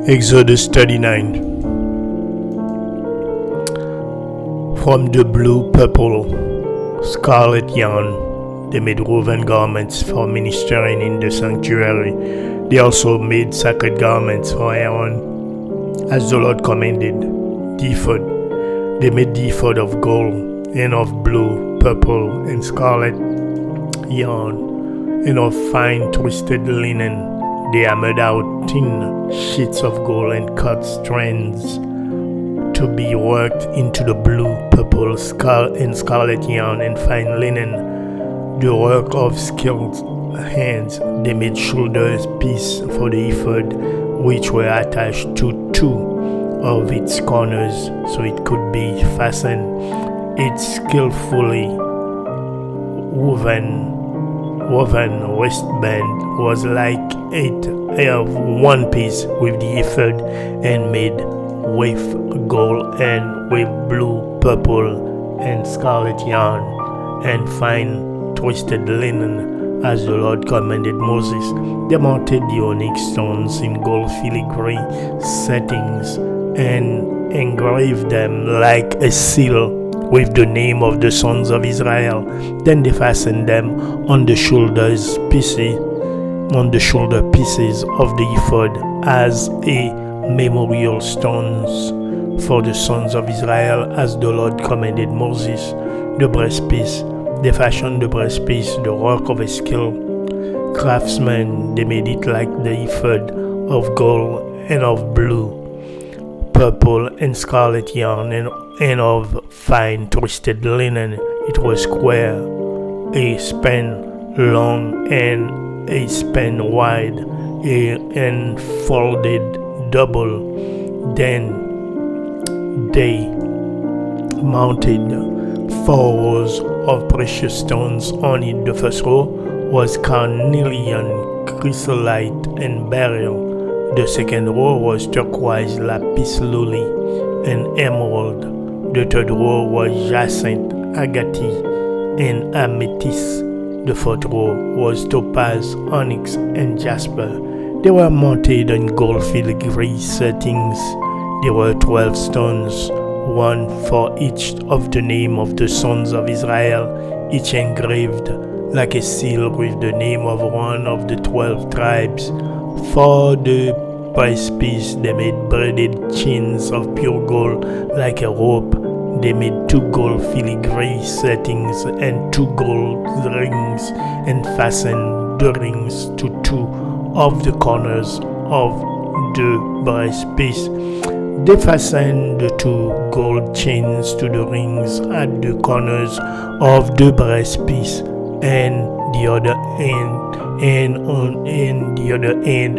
Exodus 39. From the blue, purple, scarlet yarn, they made woven garments for ministering in the sanctuary. They also made sacred garments for Aaron, as the Lord commanded. The ephod. They made the ephod of gold, and of blue, purple, and scarlet yarn, and of fine twisted linen. They hammered out thin sheets of gold and cut strands to be worked into the blue, purple, and scarlet yarn and fine linen, the work of skilled hands. They made shoulder pieces for the ephod, which were attached to two of its corners, so it could be fastened. Its skillfully woven waistband was like of one piece with the ephod, and made with gold and with blue, purple, and scarlet yarn and fine twisted linen, as the Lord commanded Moses. They mounted the onyx stones in gold filigree settings and engraved them like a seal with the name of the sons of Israel. Then they fastened them on the shoulder pieces of the ephod as a memorial stones for the sons of Israel, as the Lord commanded Moses. The breastpiece. They fashioned the breastpiece, the work of a skilled craftsman. They made it like the ephod of gold and of blue, purple, and scarlet yarn, and of fine twisted linen. It was square, a span long and a span wide, and folded double. Then they mounted 4 rows of precious stones on it. The first row was carnelian, chrysolite, and beryl. The second row was turquoise, lapis lazuli, and emerald. The third row was jacinth, agate, and amethyst. The fourth row was topaz, onyx, and jasper. They were mounted on gold filigree settings. There were 12 stones, one for each of the name of the sons of Israel, each engraved like a seal with the name of one of the 12 tribes. For the breastpiece, they made braided chains of pure gold like a rope. They made 2 gold filigree settings and 2 gold rings, and fastened the rings to 2 of the corners of the breastpiece. They fastened the 2 gold chains to the rings at the corners of the breastpiece, and the other end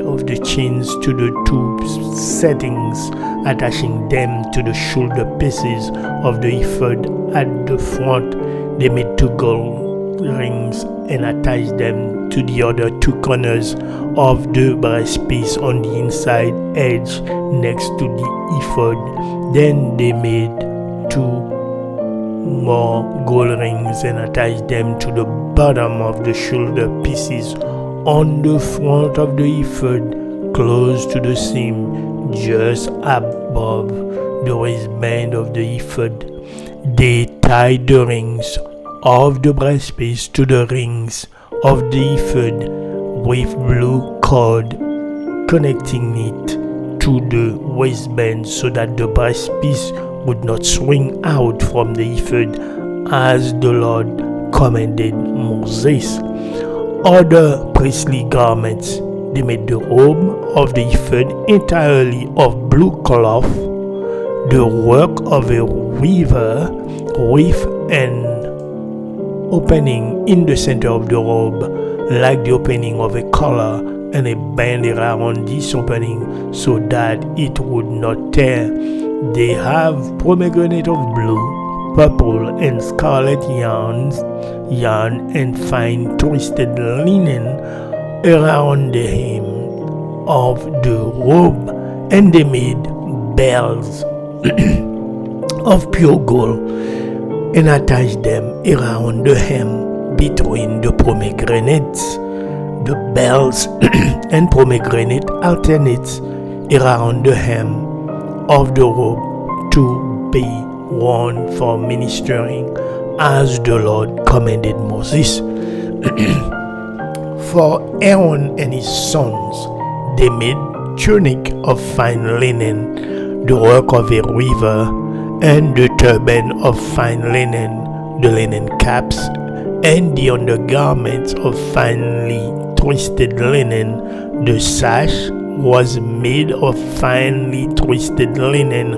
of the chains to the 2 settings, attaching them to the shoulder pieces of the ephod at the front. They made 2 gold rings and attached them to the other 2 corners of the breastpiece on the inside edge next to the ephod. Then they made 2 more gold rings and attached them to the bottom of the shoulder pieces on the front of the ephod, close to the seam, just above the waistband of the ephod. They tied the rings of the breastpiece to the rings of the ephod with blue cord, connecting it to the waistband so that the breastpiece would not swing out from the ephod, as the Lord commanded Moses. Other priestly garments. They made the robe of the ephod entirely of blue cloth, the work of a weaver, with an opening in the center of the robe, like the opening of a collar, and a band around this opening so that it would not tear. They have pomegranate of blue, purple, and scarlet yarn and fine twisted linen around the hem of the robe, and they made bells of pure gold and attached them around the hem between the pomegranates. The bells and pomegranate alternates around the hem of the robe to be worn for ministering, as the Lord commanded Moses. For Aaron and his sons, they made tunic of fine linen, the work of a weaver, and the turban of fine linen, the linen caps, and the undergarments of finely twisted linen. The sash was made of finely twisted linen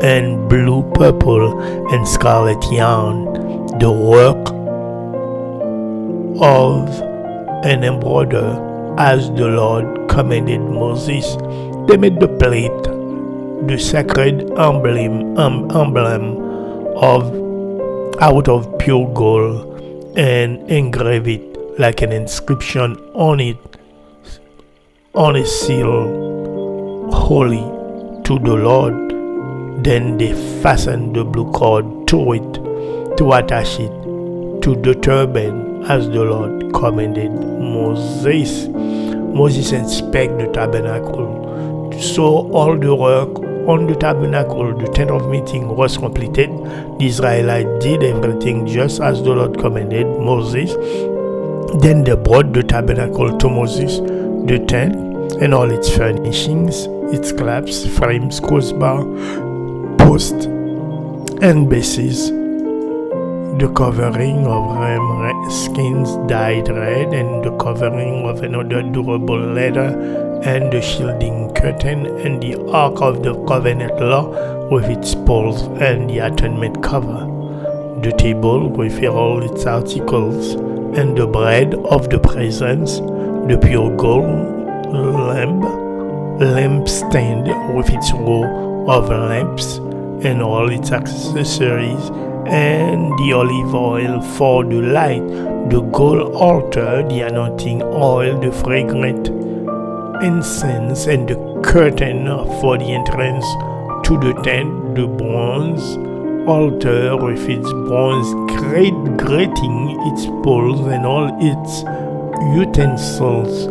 and blue, purple, and scarlet yarn, the work of an embroiderer, as the Lord commanded Moses. They made the plate, the sacred emblem out of pure gold, and engrave it like an inscription on it, on a seal, holy to the Lord. Then they fastened the blue cord to it to attach it to the turban, as the Lord commanded Moses. Moses inspected the tabernacle. So all the work on the tabernacle, the tent of meeting, was completed. The Israelites did everything just as the Lord commanded Moses. Then they brought the tabernacle to Moses, the tent, and all its furnishings, its clamps, frames, crossbar, posts, and bases, the covering of ram skins dyed red, and the covering of another durable leather, and the shielding curtain, and the ark of the covenant law with its poles, and the atonement cover, the table with all its articles, and the bread of the presence, the pure gold lampstand with its row of lamps, and all its accessories, and the olive oil for the light, the gold altar, the anointing oil, the fragrant incense, and the curtain for the entrance to the tent, the bronze altar with its bronze grating, its poles, and all its utensils,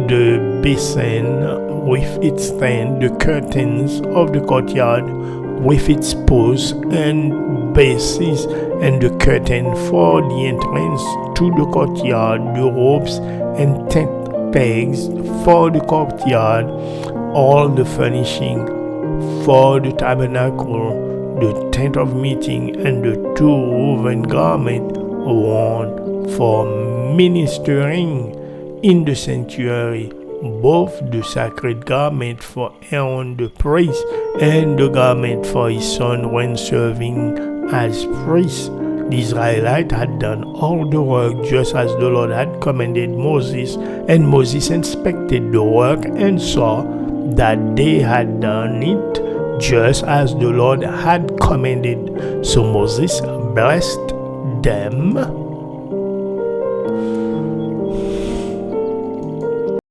the basin with its stand, the curtains of the courtyard with its posts and bases, and the curtain for the entrance to the courtyard, the ropes and tent pegs for the courtyard, all the furnishing for the tabernacle, the tent of meeting, and the two woven garments worn for ministering in the sanctuary, both the sacred garment for Aaron the priest and the garment for his son when serving as priest. The Israelites had done all the work just as the Lord had commanded Moses, and Moses inspected the work and saw that they had done it just as the Lord had commanded. So Moses blessed them